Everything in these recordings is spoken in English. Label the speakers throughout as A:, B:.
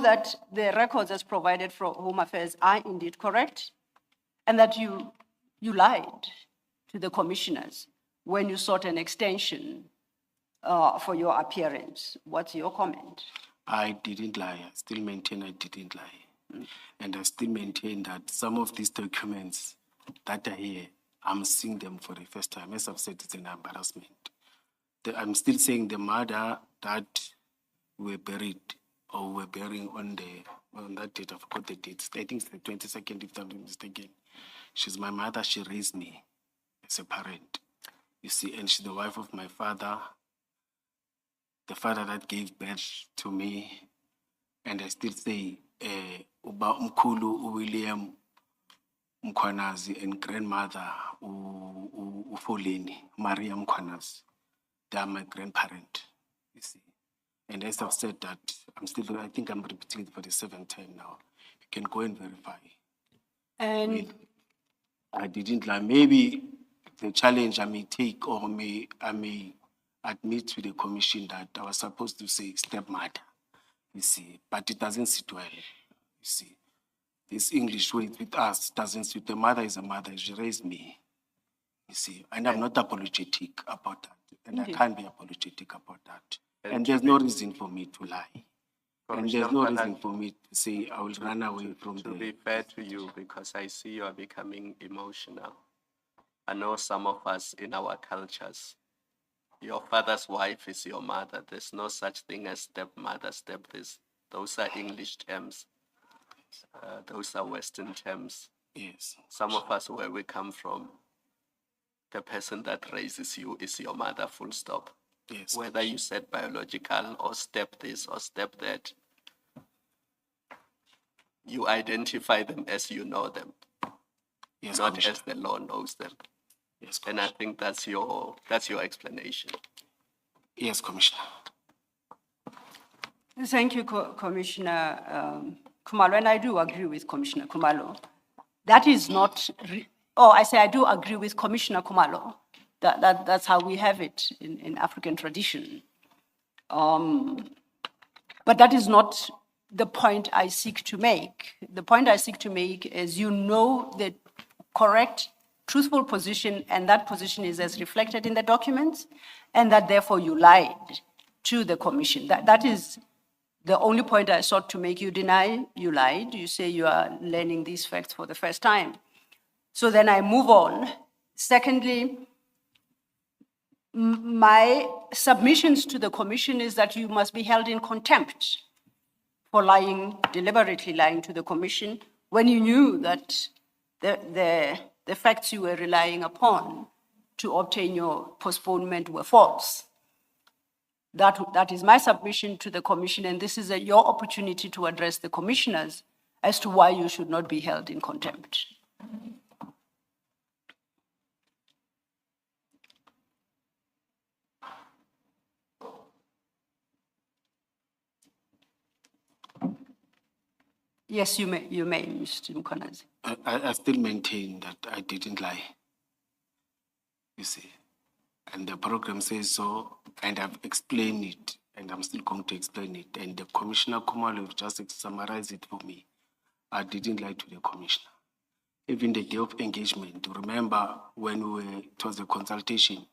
A: that the records as provided from Home Affairs are indeed correct, and that you lied to the commissioners when you sought an extension for your appearance. What's your comment?
B: I didn't lie. I still maintain I didn't lie. And I still maintain that some of these documents that are here, I'm seeing them for the first time. As I've said, it's an embarrassment. I'm still saying the mother that were buried or were burying on that date, I forgot the date. I think it's the 22nd, if I'm not mistaken. She's my mother. She raised me as a parent, you see, and she's the wife of my father, the father that gave birth to me. And I still say, Uba Mkhulu William Mkhwanazi and grandmother Ufoleni, Maria Mkhwanazi. They are my grandparent, you see. And as I've said that, I think I'm repeating it for the 7th time now. You can go and verify.
A: And
B: I didn't lie. Maybe the challenge I may take, or I may admit to the commission that I was supposed to say stepmother, you see, but it doesn't sit well, you see. This English way with us doesn't suit. The mother is a mother. She raised me, you see, and I'm not apologetic about that. And I can't be apologetic about that. And there's no reason for me to lie. And there's no reason for me to say I will run away from
C: To be fair to you, because I see you are becoming emotional. I know some of us in our cultures, your father's wife is your mother. There's no such thing as stepmother, step this. Those are English terms. Those are Western terms.
B: Yes.
C: Some of us, where we come from, the person that raises you is your mother, full stop.
B: Yes.
C: Whether you said biological or step this or step that, you identify them as you know them,
B: Yes,
C: not as the law knows them.
B: Yes,
C: and I think that's your explanation.
B: Yes, Commissioner.
A: thank you, Commissioner Khumalo, and I do agree with Commissioner Khumalo. That is not, I do agree with Commissioner Khumalo. That's how we have it in African tradition. But that is not the point I seek to make. The point I seek to make is you know the correct, truthful position, and that position is as reflected in the documents, and that therefore you lied to the commission. That is the only point I sought to make. You deny you lied. You say you are learning these facts for the first time. So then I move on. Secondly, my submissions to the commission is that you must be held in contempt for deliberately lying to the commission when you knew that the facts you were relying upon to obtain your postponement were false. That is my submission to the commission, and this is your opportunity to address the commissioners as to why you should not be held in contempt. Yes, you may, Mr. Mkhwanazi.
B: I still maintain that I didn't lie, you see. And the program says so, and I've explained it, and I'm still going to explain it. And the Commissioner Khumalo just summarized it for me. I didn't lie to the commissioner. Even the day of engagement, remember when it was a consultation,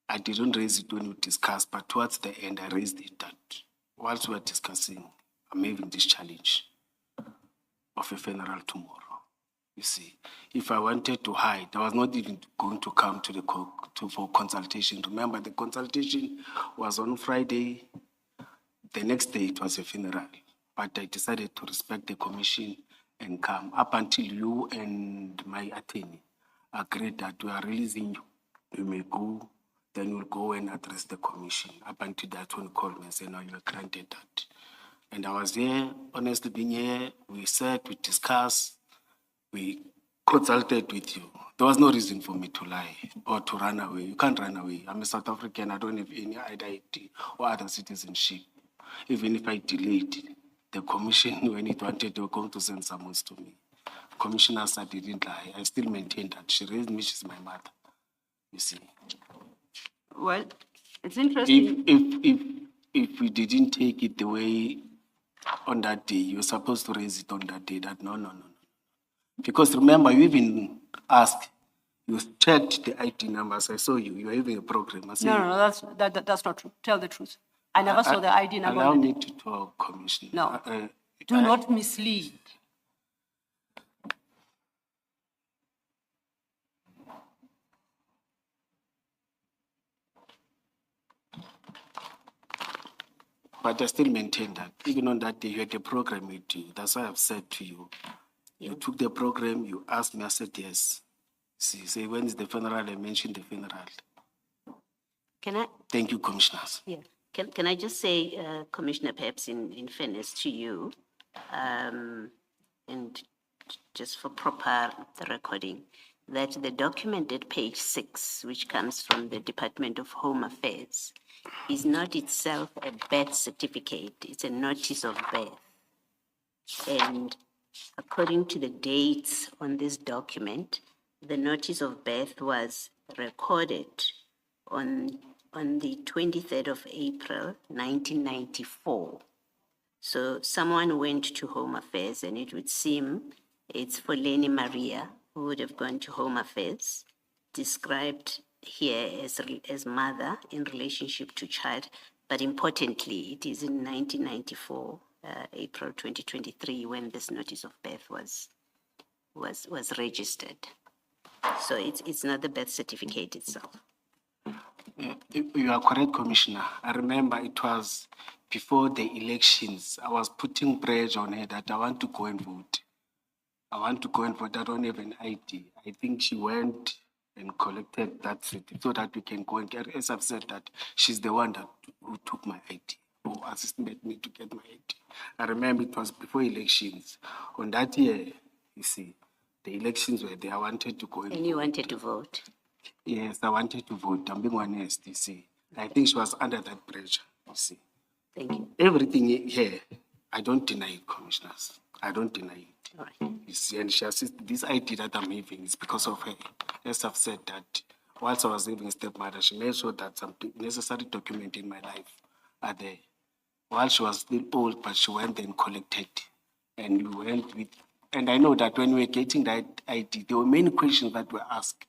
B: I didn't raise it when we discussed, but towards the end, I raised it that whilst we were discussing, I'm having this challenge of a funeral tomorrow. You see, if I wanted to hide, I was not even going to come to for consultation. Remember, the consultation was on Friday. The next day, it was a funeral. But I decided to respect the commission and come up until you and my attorney agreed that we are releasing you. You may go, then we'll go and address the commission. Up until that one called me and said, no, you are granted that. And I was here, honestly being here, we sat, we discussed, we consulted with you. There was no reason for me to lie or to run away. You can't run away. I'm a South African, I don't have any identity or other citizenship. Even if I delayed, the commission, when it wanted, they were going to send someone to me. Commissioner said he didn't lie. I still maintain that. She raised me, she's my mother. You see.
A: Well, it's interesting.
B: If we didn't take it the way on that day. You were supposed to raise it on that day. That no. Because remember, you even asked, you checked the ID numbers. I saw you. You were having a program. I said,
A: No, that's not true. Tell the truth. I never saw the ID number.
B: Allow
A: on the
B: me
A: day.
B: to talk, Commissioner.
A: No. Do not mislead.
B: But I still maintain that even on that day, you had a program with you. That's why I've said to you. You took the program, you asked me, I said yes. See, say, when is the funeral? I mentioned the funeral.
D: Can I?
B: Thank you, commissioners.
D: Yeah. Can I just say, Commissioner, perhaps in fairness to you, and just for proper recording, that the document at page 6, which comes from the Department of Home Affairs, is not itself a birth certificate, it's a notice of birth. And according to the dates on this document, the notice of birth was recorded on the 23rd of April, 1994. So someone went to Home Affairs, and it would seem it's for Lenny Maria, who would have gone to Home Affairs, described here as mother in relationship to child, but importantly, it is in 1994, April 2023, when this notice of birth was registered. So it's not the birth certificate itself.
B: You are correct, Commissioner. I remember it was before the elections. I was putting pressure on her that I want to go and vote. I don't have an ID. I think she went and collected that certificate so that we can go and get, as I've said, that she's the one who took my ID, who assisted me to get my ID. I remember it was before elections. On that year, you see, the elections were there. I wanted to go and
D: you wanted to vote?
B: Yes, I wanted to vote. I'm being honest, you see. I think she was under that pressure, you see.
D: Thank you.
B: Everything here, I don't deny it, commissioners. I don't deny it.
D: All right.
B: You see, and she assisted. This ID that I'm having is because of her. As I've said that, whilst I was having a stepmother, she made sure that some necessary documents in my life are there. While she was still old, but she went and collected. And we went with, and I know that when we were getting that ID, there were many questions that were asked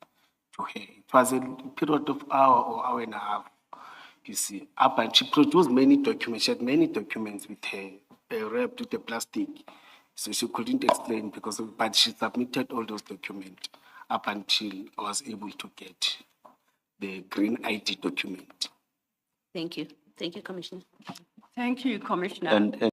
B: to her. It was a period of hour or hour and a half, you see. Up and she produced many documents. She had many documents with her, wrapped with the plastic. So she couldn't explain because of, but she submitted all those documents up until I was able to get the green ID document.
D: Thank you. Thank you, Commissioner.
A: Thank you, Commissioner.
C: And